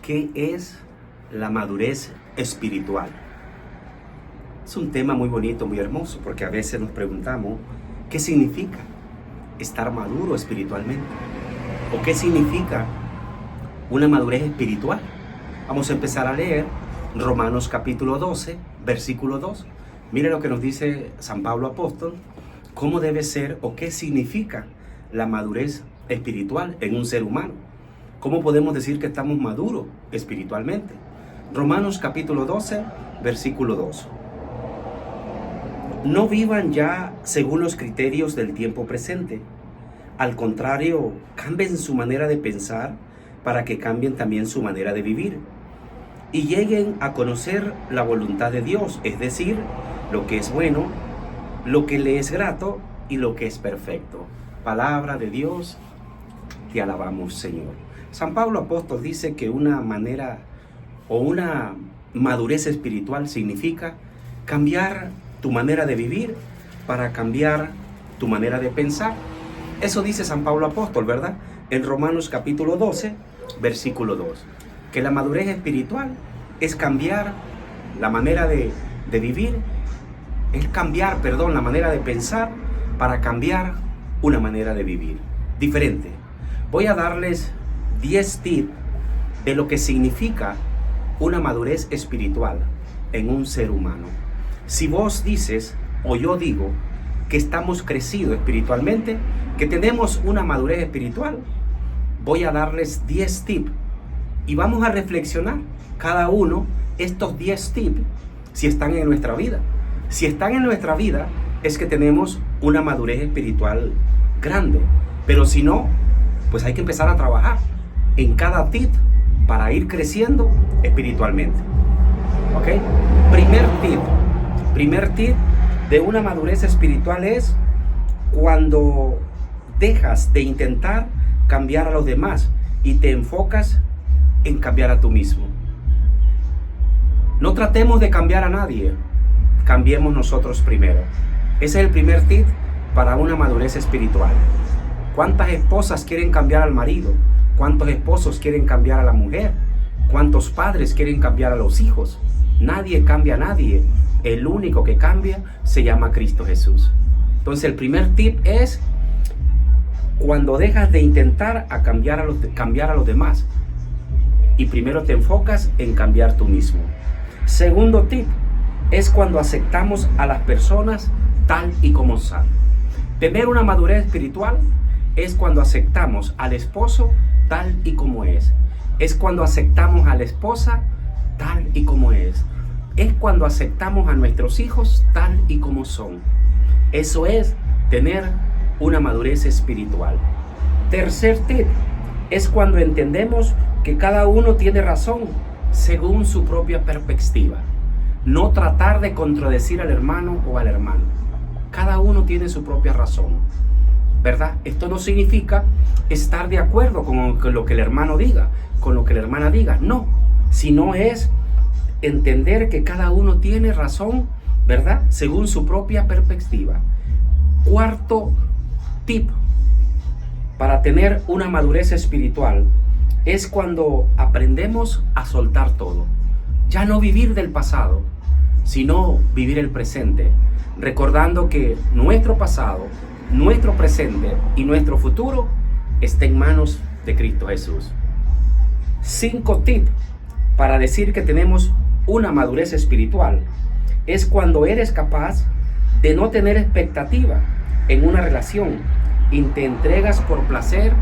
¿Qué es la madurez espiritual? Es un tema muy bonito, muy hermoso, porque a veces nos preguntamos, ¿qué significa estar maduro espiritualmente? ¿O qué significa una madurez espiritual? Vamos a empezar a leer Romanos capítulo 12, versículo 2. Mire lo que nos dice San Pablo Apóstol, cómo debe ser o qué significa la madurez espiritual en un ser humano. ¿Cómo podemos decir que estamos maduros espiritualmente? Romanos capítulo 12, versículo 2. No vivan ya según los criterios del tiempo presente. Al contrario, cambien su manera de pensar para que cambien también su manera de vivir. Y lleguen a conocer la voluntad de Dios, es decir, lo que es bueno, lo que le es grato y lo que es perfecto. Palabra de Dios, te alabamos, Señor. San Pablo Apóstol dice que una manera o una madurez espiritual significa cambiar tu manera de vivir para cambiar tu manera de pensar. Eso dice San Pablo Apóstol, ¿verdad? En Romanos capítulo 12, versículo 2. Que la madurez espiritual es cambiar la manera de vivir, es cambiar, la manera de pensar para cambiar una manera de vivir diferente. Voy a darles 10 tips de lo que significa una madurez espiritual en un ser humano. Si vos dices o yo digo que estamos crecidos espiritualmente, que tenemos una madurez espiritual, voy a darles 10 tips y vamos a reflexionar cada uno estos 10 tips si están en nuestra vida. Si están en nuestra vida es que tenemos una madurez espiritual grande, pero si no, pues hay que empezar a trabajar en cada tip para ir creciendo espiritualmente. ¿Ok? Primer tip de una madurez espiritual es cuando dejas de intentar cambiar a los demás y te enfocas en cambiar a tú mismo. No tratemos de cambiar a nadie, cambiemos nosotros primero. Ese es el primer tip para una madurez espiritual. ¿Cuántas esposas quieren cambiar al marido? ¿Cuántos esposos quieren cambiar a la mujer? ¿Cuántos padres quieren cambiar a los hijos? Nadie cambia a nadie. El único que cambia se llama Cristo Jesús. Entonces el primer tip es cuando dejas de intentar cambiar a los demás y primero te enfocas en cambiar tú mismo. Segundo tip es cuando aceptamos a las personas tal y como son. Tener una madurez espiritual es cuando aceptamos al esposo tal y como es. Es cuando aceptamos a la esposa tal y como es. Es cuando aceptamos a nuestros hijos tal y como son. Eso es tener una madurez espiritual. Tercer tip es cuando entendemos que cada uno tiene razón según su propia perspectiva. No tratar de contradecir al hermano o al hermano. Cada uno tiene su propia razón, ¿verdad? Esto no significa estar de acuerdo con lo que el hermano diga, con lo que la hermana diga, no, sino es entender que cada uno tiene razón, ¿verdad? Según su propia perspectiva. Cuarto tip para tener una madurez espiritual es cuando aprendemos a soltar todo. Ya no vivir del pasado, sino vivir el presente, recordando que nuestro pasado, nuestro presente y nuestro futuro está en manos de Cristo Jesús. 5 tips para decir que tenemos una madurez espiritual es cuando eres capaz de no tener expectativa en una relación y te entregas por placer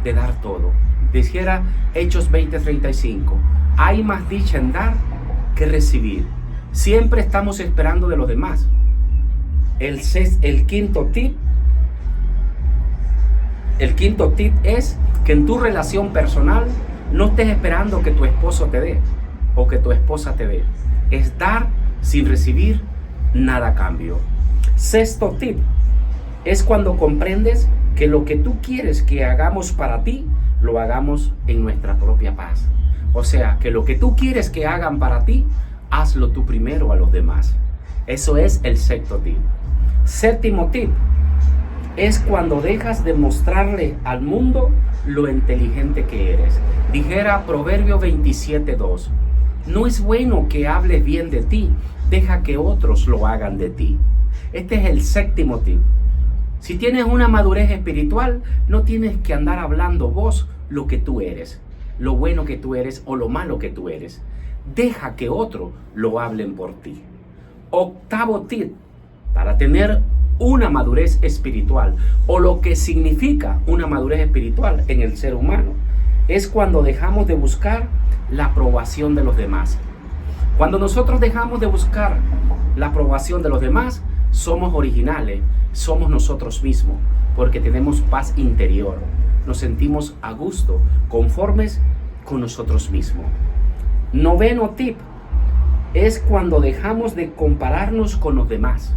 de dar todo. Dijera Hechos 20:35, hay más dicha en dar que recibir. Siempre estamos esperando de los demás. El quinto tip es que en tu relación personal no estés esperando que tu esposo te dé o que tu esposa te dé. Es dar sin recibir nada a cambio. Sexto tip es cuando comprendes que lo que tú quieres que hagamos para ti, lo hagamos en nuestra propia paz. O sea, que lo que tú quieres que hagan para ti, hazlo tú primero a los demás. Eso es el sexto tip. Séptimo tip es cuando dejas de mostrarle al mundo lo inteligente que eres. Dijera Proverbio 27:2, no es bueno que hables bien de ti, deja que otros lo hagan de ti. Este es el séptimo tip. Si tienes una madurez espiritual, no tienes que andar hablando vos lo que tú eres, lo bueno que tú eres o lo malo que tú eres. Deja que otros lo hablen por ti. Octavo tip, para tener una madurez espiritual o lo que significa una madurez espiritual en el ser humano, es cuando dejamos de buscar la aprobación de los demás. Cuando nosotros dejamos de buscar la aprobación de los demás, somos originales, somos nosotros mismos, porque tenemos paz interior, nos sentimos a gusto, conformes con nosotros mismos. Noveno tip es cuando dejamos de compararnos con los demás.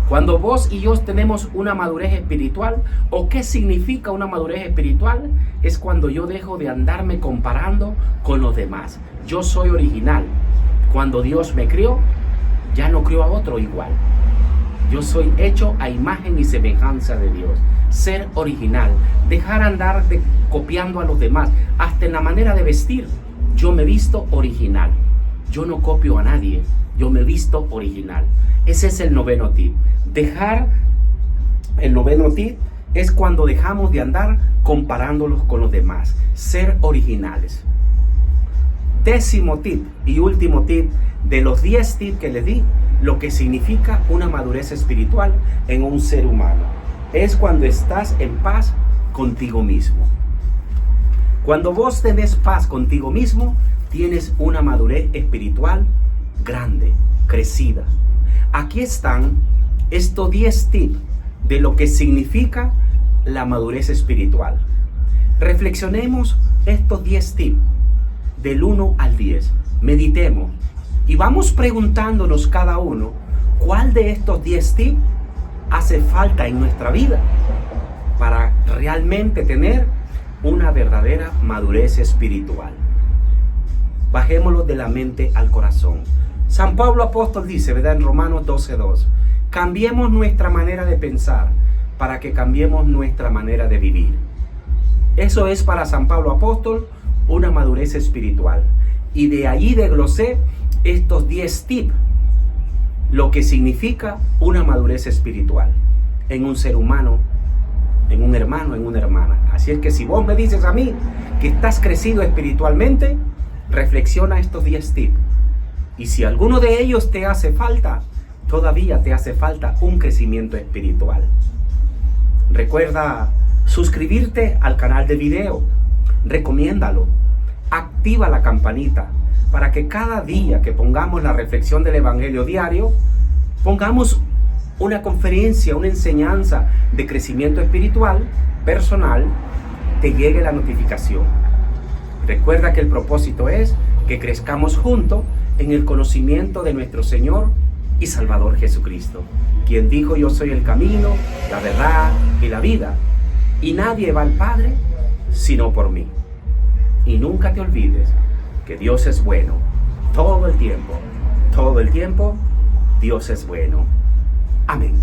Cuando vos y yo tenemos una madurez espiritual, ¿o qué significa una madurez espiritual? Es cuando yo dejo de andarme comparando con los demás. Yo soy original. Cuando Dios me crió, ya no crió a otro igual. Yo soy hecho a imagen y semejanza de Dios. Ser original, dejar andar copiando a los demás, hasta en la manera de vestir. Yo me visto original. Yo no copio a nadie, yo me visto original. Ese es el noveno tip. El noveno tip es cuando dejamos de andar comparándolos con los demás. Ser originales. Décimo tip y último tip de los 10 tips que les di, lo que significa una madurez espiritual en un ser humano. Es cuando estás en paz contigo mismo. Cuando vos tenés paz contigo mismo, tienes una madurez espiritual grande, crecida. Aquí están estos 10 tips de lo que significa la madurez espiritual. Reflexionemos estos 10 tips del 1 al 10. Meditemos y vamos preguntándonos cada uno cuál de estos 10 tips hace falta en nuestra vida para realmente tener una verdadera madurez espiritual. Bajémoslo de la mente al corazón. San Pablo apóstol dice, ¿verdad? En Romanos 12:2, cambiemos nuestra manera de pensar para que cambiemos nuestra manera de vivir. Eso es para San Pablo apóstol una madurez espiritual. Y de allí desglosé estos 10 tips, lo que significa una madurez espiritual en un ser humano, en un hermano, en una hermana. Así es que si vos me dices a mí que estás crecido espiritualmente, reflexiona estos 10 tips. Y si alguno de ellos te hace falta, todavía te hace falta un crecimiento espiritual. Recuerda suscribirte al canal de video, recomiéndalo, activa la campanita para que cada día que pongamos la reflexión del Evangelio diario, pongamos una conferencia, una enseñanza de crecimiento espiritual personal, te llegue la notificación. Recuerda que el propósito es que crezcamos juntos en el conocimiento de nuestro Señor y Salvador Jesucristo, quien dijo: yo soy el camino, la verdad y la vida, y nadie va al Padre sino por mí. Y nunca te olvides que Dios es bueno todo el tiempo, Dios es bueno. Amén.